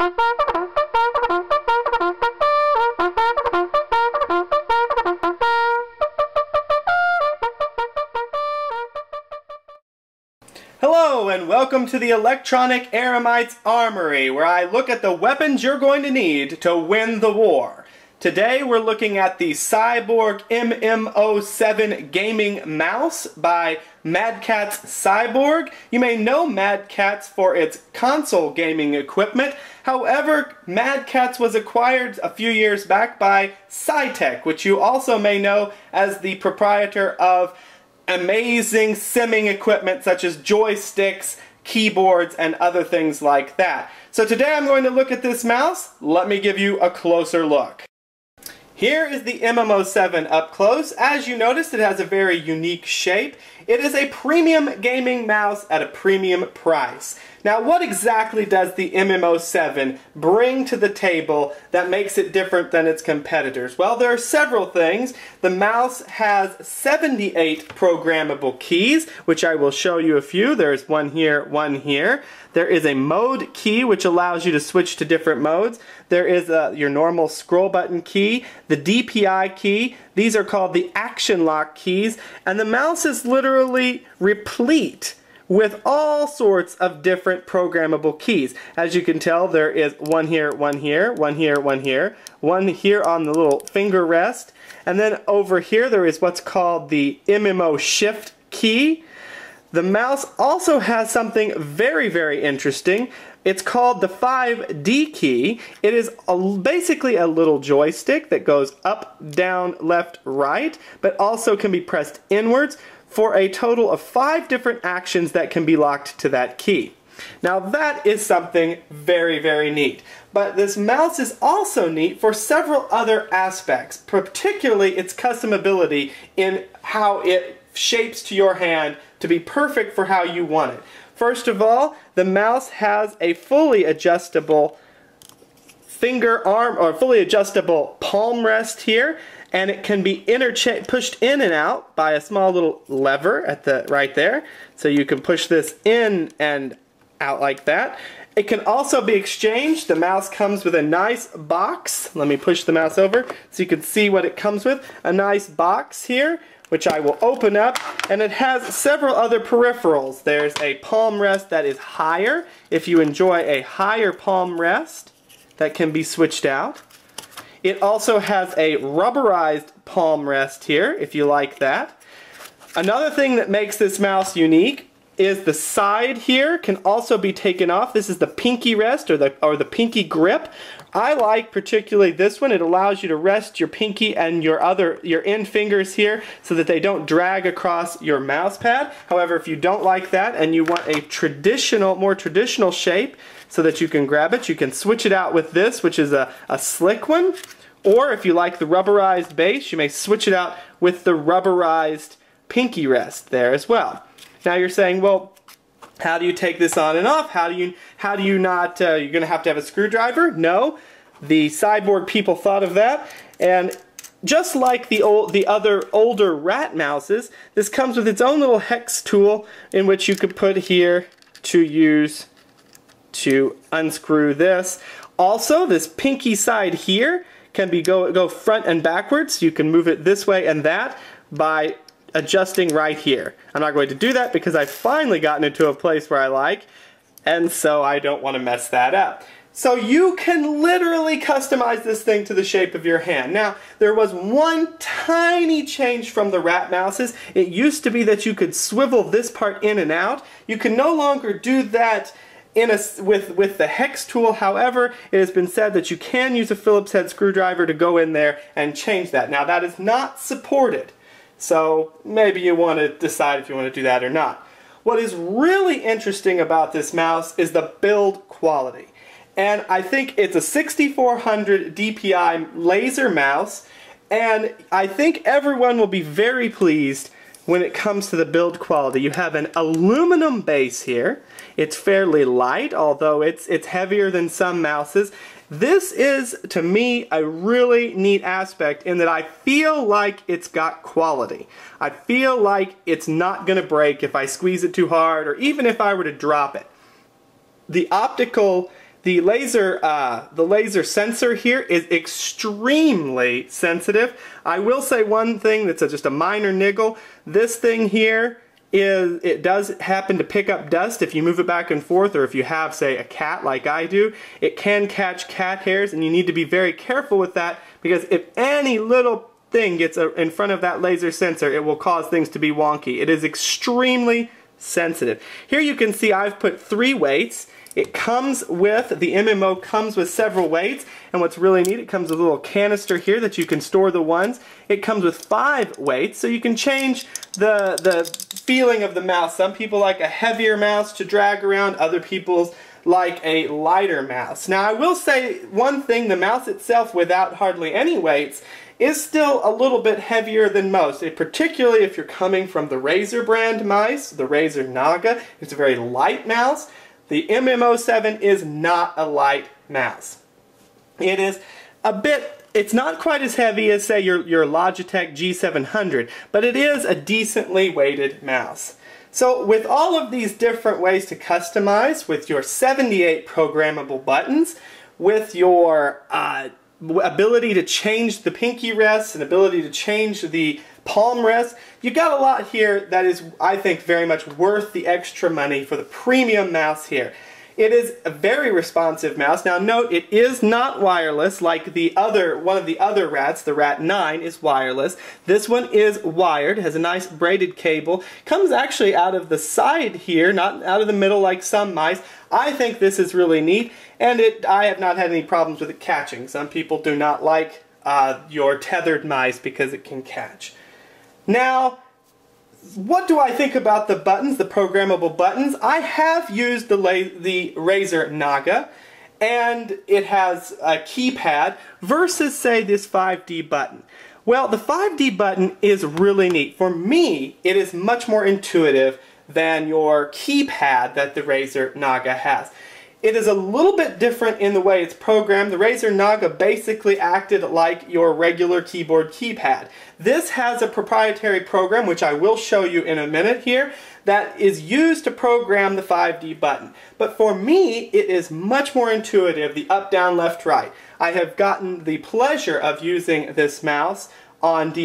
Hello and welcome to the Electronic Eremite's Armory, where I look at the weapons you're going to need to win the war. Today we're looking at the Cyborg M.M.O 7 gaming mouse by Mad Catz Cyborg. You may know Mad Catz for its console gaming equipment. However, Mad Catz was acquired a few years back by Cytech, which you also may know as the proprietor of amazing simming equipment such as joysticks, keyboards, and other things like that. So today I'm going to look at this mouse. Let me give you a closer look. Here is the M.M.O 7 up close. As you noticed, it has a very unique shape. It is a premium gaming mouse at a premium price. Now, what exactly does the M.M.O 7 bring to the table that makes it different than its competitors? Well, there are several things. The mouse has 78 programmable keys, which I will show you a few. There's one here, one here. There is a mode key, which allows you to switch to different modes. There is your normal scroll button key, the DPI key. These are called the action lock keys, and the mouse is literally replete with all sorts of different programmable keys. As you can tell, there is one here, one here, one here, one here, one here on the little finger rest, and then over here there is what's called the M.M.O shift key. The mouse also has something very, very interesting. It's called the 5D key. It is basically a little joystick that goes up, down, left, right, but also can be pressed inwards for a total of 5 different actions that can be locked to that key. Now that is something very, very neat. But this mouse is also neat for several other aspects, particularly its customability in how it shapes to your hand to be perfect for how you want it. First of all, the mouse has a fully adjustable finger arm or fully adjustable palm rest here, and it can be pushed in and out by a small little lever at the right there. So you can push this in and out like that. It can also be exchanged. The mouse comes with a nice box. Let me push the mouse over so you can see what it comes with. A nice box here, which I will open up, and it has several other peripherals. There's a palm rest that is higher, if you enjoy a higher palm rest, that can be switched out. It also has a rubberized palm rest here, if you like that. Another thing that makes this mouse unique is the side here can also be taken off. This is the pinky rest or the pinky grip. I like particularly this one. It allows you to rest your pinky and your end fingers here so that they don't drag across your mouse pad. However, if you don't like that and you want a more traditional shape so that you can grab it, you can switch it out with this, which is a slick one. Or if you like the rubberized base, you may switch it out with the rubberized pinky rest there as well. Now you're saying, well, how do you take this on and off? How do you not, you're going to have a screwdriver? No. The Cyborg people thought of that, and just like the other older rat mouses, this comes with its own little hex tool in which you could put here to use to unscrew this. Also, this pinky side here can go front and backwards. You can move it this way and that by adjusting right here. I'm not going to do that because I've finally gotten it to a place where I like, and so I don't want to mess that up. So you can literally customize this thing to the shape of your hand. Now, there was one tiny change from the rat mouses. It used to be that you could swivel this part in and out. You can no longer do that with the hex tool. However, it has been said that you can use a Phillips head screwdriver to go in there and change that. Now, that is not supported. So maybe you want to decide if you want to do that or not. What is really interesting about this mouse is the build quality. And I think it's a 6400 DPI laser mouse, and I think everyone will be very pleased when it comes to the build quality. You have an aluminum base here. It's fairly light, although it's heavier than some mouses. This is, to me, a really neat aspect in that I feel like it's got quality. I feel like it's not going to break if I squeeze it too hard or even if I were to drop it. The optical The laser sensor here is extremely sensitive. I will say one thing that's just a minor niggle. This thing here it does happen to pick up dust if you move it back and forth, or if you have, say, a cat like I do. It can catch cat hairs, and you need to be very careful with that, because if any little thing gets in front of that laser sensor, it will cause things to be wonky. It is extremely sensitive. Here you can see I've put 3 weights. It comes with, the M.M.O comes with several weights, and what's really neat, it comes with a little canister here that you can store the ones. It comes with 5 weights, so you can change the feeling of the mouse. Some people like a heavier mouse to drag around, other people like a lighter mouse. Now I will say one thing, the mouse itself without hardly any weights is still a little bit heavier than most, particularly if you're coming from the Razer brand mice, the Razer Naga. It's a very light mouse. The M.M.O 7 is not a light mouse. It is a bit, it's not quite as heavy as, say, your Logitech G700, but it is a decently weighted mouse. So with all of these different ways to customize, with your 78 programmable buttons, with your ability to change the pinky rest and ability to change the palm rest, you've got a lot here that is, I think, very much worth the extra money for the premium mouse here. It is a very responsive mouse. Now note, it is not wireless like the other, one of the other rats, the Rat 9 is wireless. This one is wired, has a nice braided cable, comes actually out of the side here, not out of the middle like some mice. I think this is really neat, and I have not had any problems with it catching. Some people do not like your tethered mice because it can catch. Now, what do I think about the buttons, the programmable buttons? I have used the Razer Naga, and it has a keypad versus, say, this 5D button. Well, the 5D button is really neat. For me, it is much more intuitive than your keypad that the Razer Naga has. It is a little bit different in the way it's programmed. The Razer Naga basically acted like your regular keyboard keypad. This has a proprietary program, which I will show you in a minute here, that is used to program the 5D button. But for me, it is much more intuitive, the up, down, left, right. I have gotten the pleasure of using this mouse on the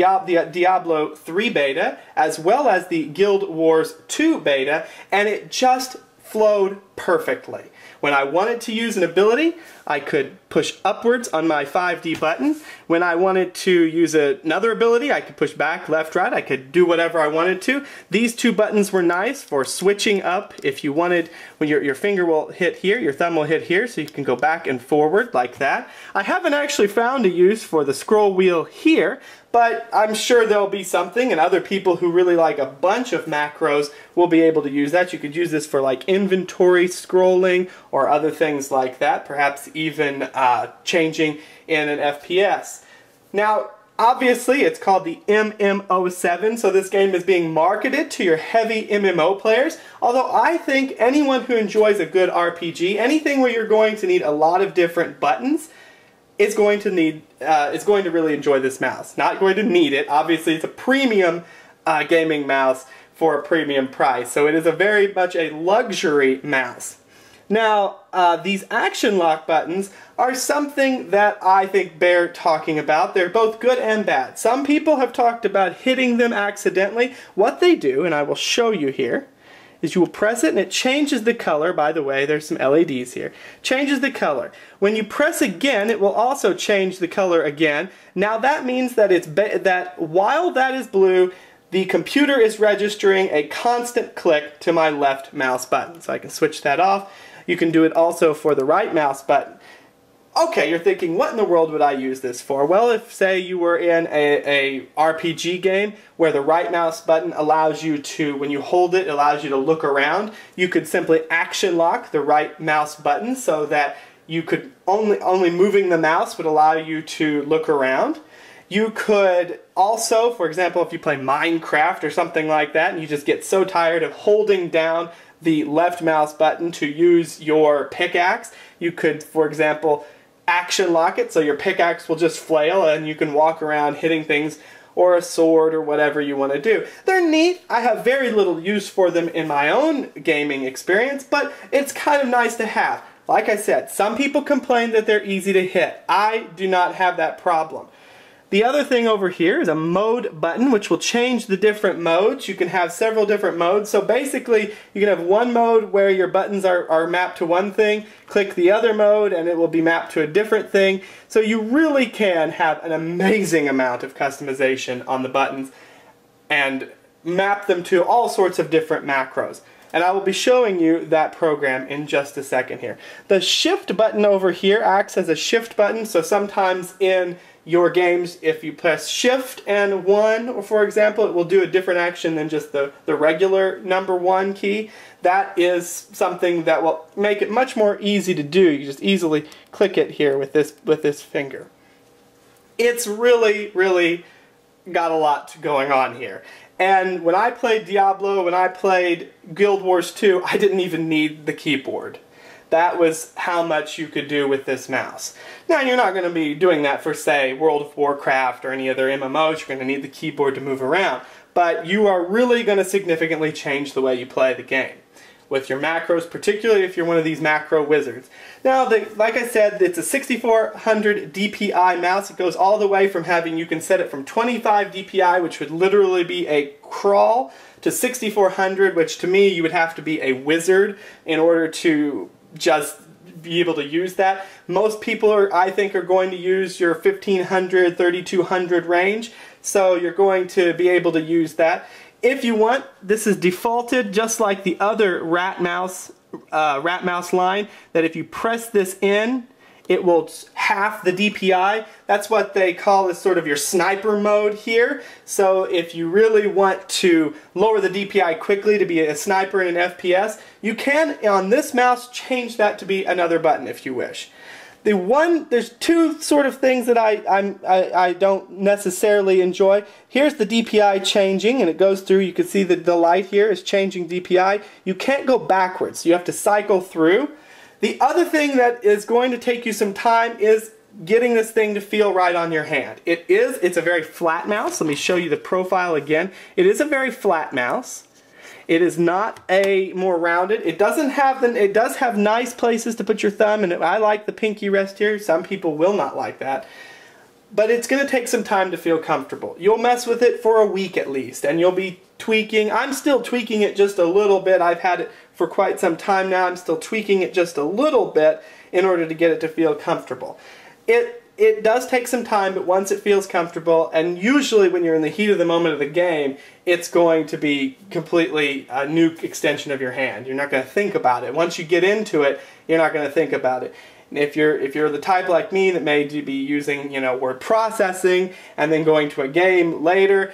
Diablo 3 beta, as well as the Guild Wars 2 beta, and it just flowed perfectly. When I wanted to use an ability, I could push upwards on my 5D button. When I wanted to use another ability, I could push back, left, right. I could do whatever I wanted to. These 2 buttons were nice for switching up. If you wanted, when your finger will hit here, your thumb will hit here, so you can go back and forward like that. I haven't actually found a use for the scroll wheel here, but I'm sure there'll be something, and other people who really like a bunch of macros will be able to use that. You could use this for like inventory scrolling or other things like that, perhaps even changing in an FPS. Now, obviously, it's called the M.M.O 7, so this game is being marketed to your heavy M.M.O players, although I think anyone who enjoys a good RPG, anything where you're going to need a lot of different buttons, is going to really enjoy this mouse. Not going to need it. Obviously, it's a premium gaming mouse for a premium price, so it is very much a luxury mouse. Now, these action lock buttons are something that I think bear talking about. They're both good and bad. Some people have talked about hitting them accidentally. What they do, and I will show you here, is you will press it and it changes the color. By the way, there's some LEDs here. Changes the color. When you press again, it will also change the color again. Now that means that while that is blue, the computer is registering a constant click to my left mouse button. So I can switch that off. You can do it also for the right mouse button. Okay, you're thinking, what in the world would I use this for? Well, if, say, you were in a RPG game where the right mouse button allows you to, when you hold it, allows you to look around, you could simply action lock the right mouse button so that you could only moving the mouse would allow you to look around. You could also, for example, if you play Minecraft or something like that, and you just get so tired of holding down the left mouse button to use your pickaxe, you could, for example, action lock it so your pickaxe will just flail and you can walk around hitting things, or a sword, or whatever you want to do. They're neat. I have very little use for them in my own gaming experience, but it's kind of nice to have. Like I said, some people complain that they're easy to hit. I do not have that problem. The other thing over here is a mode button, which will change the different modes. You can have several different modes. So basically, you can have one mode where your buttons are mapped to one thing, click the other mode, and it will be mapped to a different thing. So you really can have an amazing amount of customization on the buttons and map them to all sorts of different macros. And I will be showing you that program in just a second here. The shift button over here acts as a shift button, so sometimes in your games, if you press shift and 1, or for example, it will do a different action than just the regular number 1 key. That is something that will make it much more easy to do. You just easily click it here with this finger. It's really got a lot going on here. And when I played Diablo, when I played Guild Wars 2, I didn't even need the keyboard. That was how much you could do with this mouse. Now, you're not going to be doing that for, say, World of Warcraft or any other MMOs. You're going to need the keyboard to move around. But you are really going to significantly change the way you play the game with your macros, particularly if you're one of these macro wizards. Now, like I said, it's a 6400 DPI mouse. It goes all the way from having, you can set it from 25 DPI, which would literally be a crawl, to 6400, which to me, you would have to be a wizard in order to just be able to use that. Most people I think are going to use your 1500, 3200 range, so you're going to be able to use that. If you want, this is defaulted just like the other rat mouse line, that if you press this in, it will half the DPI. That's what they call as sort of your sniper mode here. So if you really want to lower the DPI quickly to be a sniper in an FPS, you can, on this mouse, change that to be another button if you wish. There's two sort of things that I don't necessarily enjoy. Here's the DPI changing, and it goes through. You can see that the light here is changing DPI. You can't go backwards. You have to cycle through. The other thing that is going to take you some time is getting this thing to feel right on your hand. It's a very flat mouse. Let me show you the profile again. It is a very flat mouse. It is not a more rounded. It does have nice places to put your thumb, and I like the pinky rest here. Some people will not like that. But it's going to take some time to feel comfortable. You'll mess with it for a week at least, and you'll be tweaking. I'm still tweaking it just a little bit. I've had it for quite some time now. I'm still tweaking it just a little bit in order to get it to feel comfortable. It does take some time, but once it feels comfortable, and usually when you're in the heat of the moment of the game, it's going to be completely a new extension of your hand. You're not going to think about it. Once you get into it, you're not going to think about it. And if you're the type like me that may be using, word processing and then going to a game later,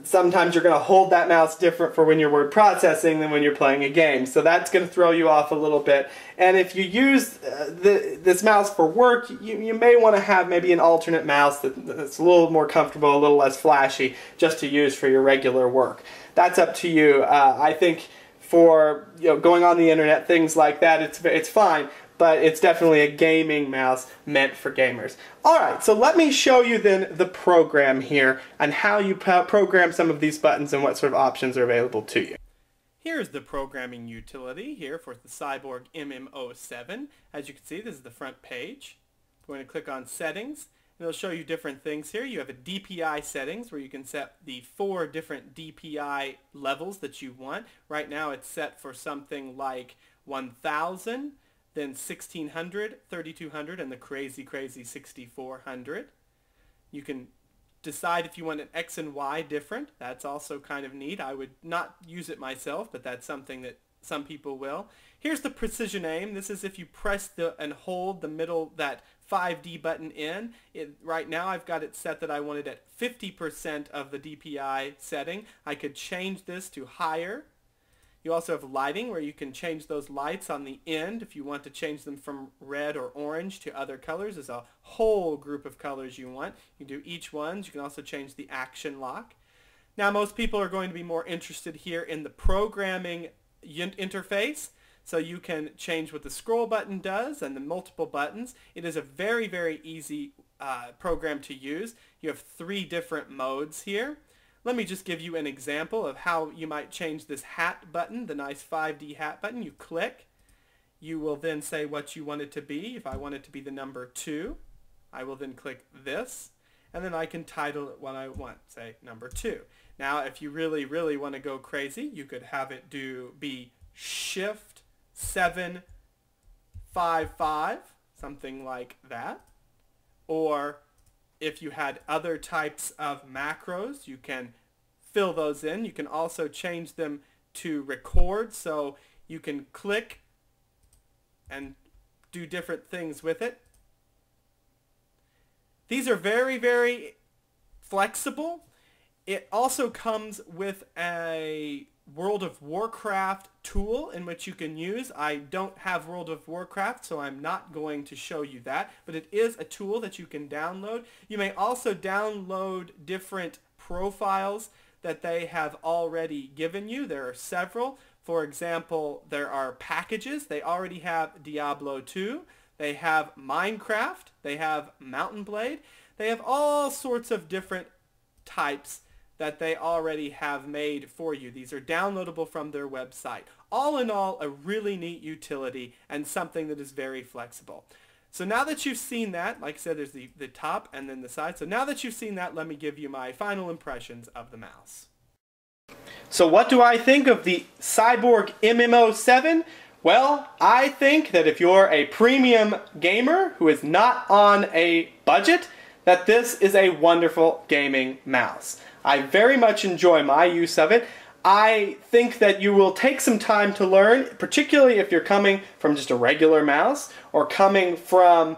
sometimes you're going to hold that mouse different for when you're word processing than when you're playing a game. So that's going to throw you off a little bit. And if you use this mouse for work, you may want to have maybe an alternate mouse that's a little more comfortable, a little less flashy, just to use for your regular work. That's up to you. I think for going on the internet, things like that, it's fine. But it's definitely a gaming mouse meant for gamers. Alright, so let me show you then the program here and how you program some of these buttons and what sort of options are available to you. Here's the programming utility here for the Cyborg M.M.O. As you can see, this is the front page. I'm going to click on Settings, and it'll show you different things here. You have a DPI settings where you can set the 4 different DPI levels that you want. Right now it's set for something like 1000. Then 1600, 3200, and the crazy 6400. You can decide if you want an X and Y different. That's also kind of neat. I would not use it myself, but that's something that some people will. Here's the precision aim. This is if you press and hold the middle, that 5D button in. Right now I've got it set that I want it at 50% of the DPI setting. I could change this to higher. You also have lighting, where you can change those lights on the end if you want to change them from red or orange to other colors. There's a whole group of colors you want. You can do each one. You can also change the action lock. Now, most people are going to be more interested here in the programming interface. So you can change what the scroll button does and the multiple buttons. It is a very easy program to use. You have 3 different modes here. Let me just give you an example of how you might change this hat button, the nice 5D hat button. You click, you will then say what you want it to be. If I want it to be the number 2, I will then click this, and then I can title it what I want, say number 2. Now, if you really, really want to go crazy, you could have it be Shift 755, something like that. Or if you had other types of macros, you can fill those in. You can also change them to record, so you can click and do different things with it. These are very, very flexible. It also comes with a World of Warcraft tool in which you can use. I don't have World of Warcraft, so I'm not going to show you that, but it is a tool that you can download. You may also download different profiles that they have already given you. There are several. For example, there are packages. They already have Diablo 2. They have Minecraft. They have Mountain Blade. They have all sorts of different types that they already have made for you. These are downloadable from their website. All in all, a really neat utility and something that is very flexible. So now that you've seen that, like I said, there's the top and then the side. So now that you've seen that, let me give you my final impressions of the mouse. So what do I think of the Cyborg M.M.O 7? Well, I think that if you're a premium gamer who is not on a budget, that this is a wonderful gaming mouse. I very much enjoy my use of it. I think that you will take some time to learn, particularly if you're coming from just a regular mouse or coming from,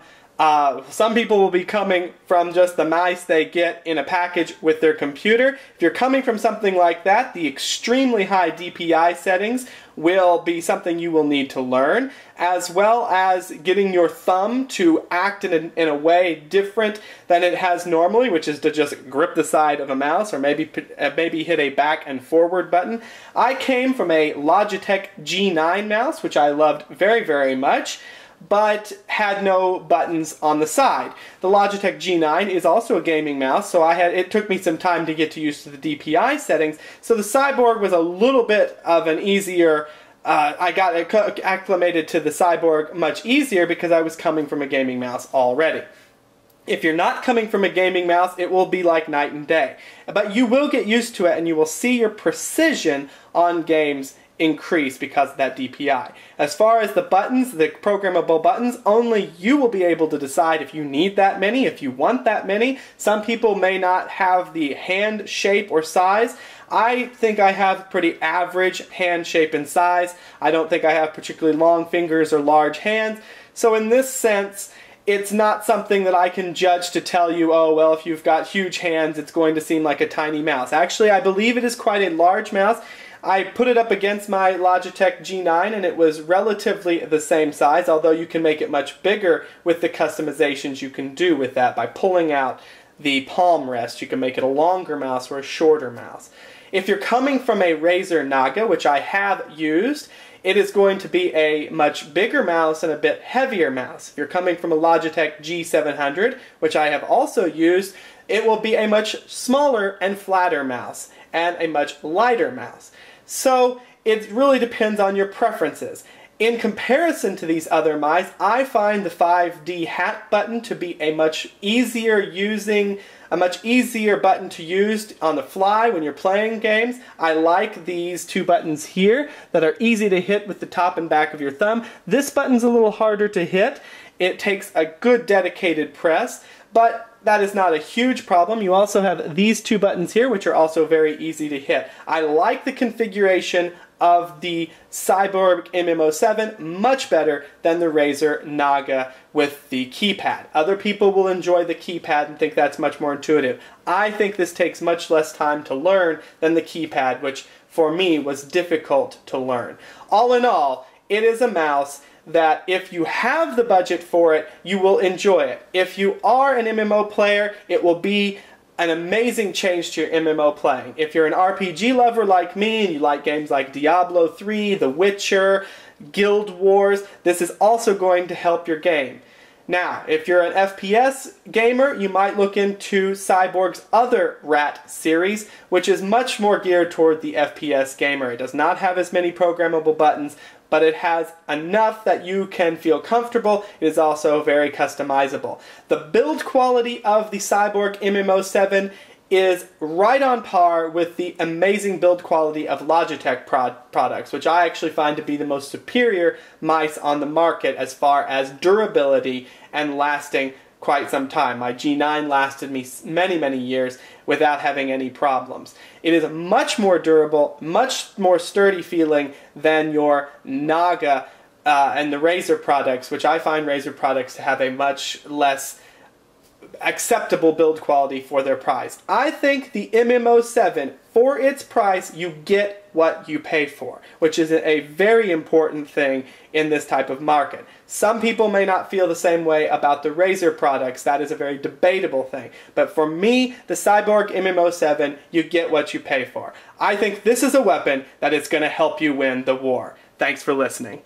some people will be coming from just the mice they get in a package with their computer. If you're coming from something like that, the extremely high DPI settings will be something you will need to learn, as well as getting your thumb to act in a way different than it has normally, which is to just grip the side of a mouse or maybe hit a back and forward button. I came from a Logitech G9 mouse, which I loved very, very much, but had no buttons on the side. The Logitech G9 is also a gaming mouse, so it took me some time to get used to the DPI settings. So the Cyborg was a little bit of an easier, I got acclimated to the Cyborg much easier because I was coming from a gaming mouse already. If you're not coming from a gaming mouse, it will be like night and day. But you will get used to it and you will see your precision on games increase because of that DPI. As far as the buttons, the programmable buttons, only you will be able to decide if you need that many, if you want that many. Some people may not have the hand shape or size. I think I have pretty average hand shape and size. I don't think I have particularly long fingers or large hands. So in this sense, it's not something that I can judge to tell you, oh, well, if you've got huge hands, it's going to seem like a tiny mouse. Actually, I believe it is quite a large mouse. I put it up against my Logitech G9 and it was relatively the same size, although you can make it much bigger with the customizations you can do with that. By pulling out the palm rest, you can make it a longer mouse or a shorter mouse. If you're coming from a Razer Naga, which I have used, it is going to be a much bigger mouse and a bit heavier mouse. If you're coming from a Logitech G700, which I have also used, it will be a much smaller and flatter mouse and a much lighter mouse. So it really depends on your preferences. In comparison to these other mice, I find the 5D hat button to be a much easier button to use on the fly when you're playing games. I like these two buttons here that are easy to hit with the top and back of your thumb. This button's a little harder to hit. It takes a good dedicated press, but that is not a huge problem. You also have these two buttons here, which are also very easy to hit. I like the configuration of the Cyborg M.M.O 7 much better than the Razer Naga with the keypad. Other people will enjoy the keypad and think that's much more intuitive. I think this takes much less time to learn than the keypad, which for me was difficult to learn. All in all, it is a mouse that if you have the budget for it, you will enjoy it. If you are an MMO player, it will be an amazing change to your MMO playing. If you're an RPG lover like me and you like games like Diablo 3, The Witcher, Guild Wars, this is also going to help your game. Now, if you're an FPS gamer, you might look into Cyborg's other Rat series, which is much more geared toward the FPS gamer. It does not have as many programmable buttons, but it has enough that you can feel comfortable. It is also very customizable. The build quality of the Cyborg M.M.O. is right on par with the amazing build quality of Logitech products, which I actually find to be the most superior mice on the market as far as durability and lasting quite some time. My G9 lasted me many, many years without having any problems. It is much more durable, much more sturdy feeling than your Naga and the Razer products, which I find Razer products to have a much less acceptable build quality for their price. I think the M.M.O. for its price, you get what you pay for, which is a very important thing in this type of market. Some people may not feel the same way about the Razer products. That is a very debatable thing. But for me, the Cyborg M.M.O. you get what you pay for. I think this is a weapon that is going to help you win the war. Thanks for listening.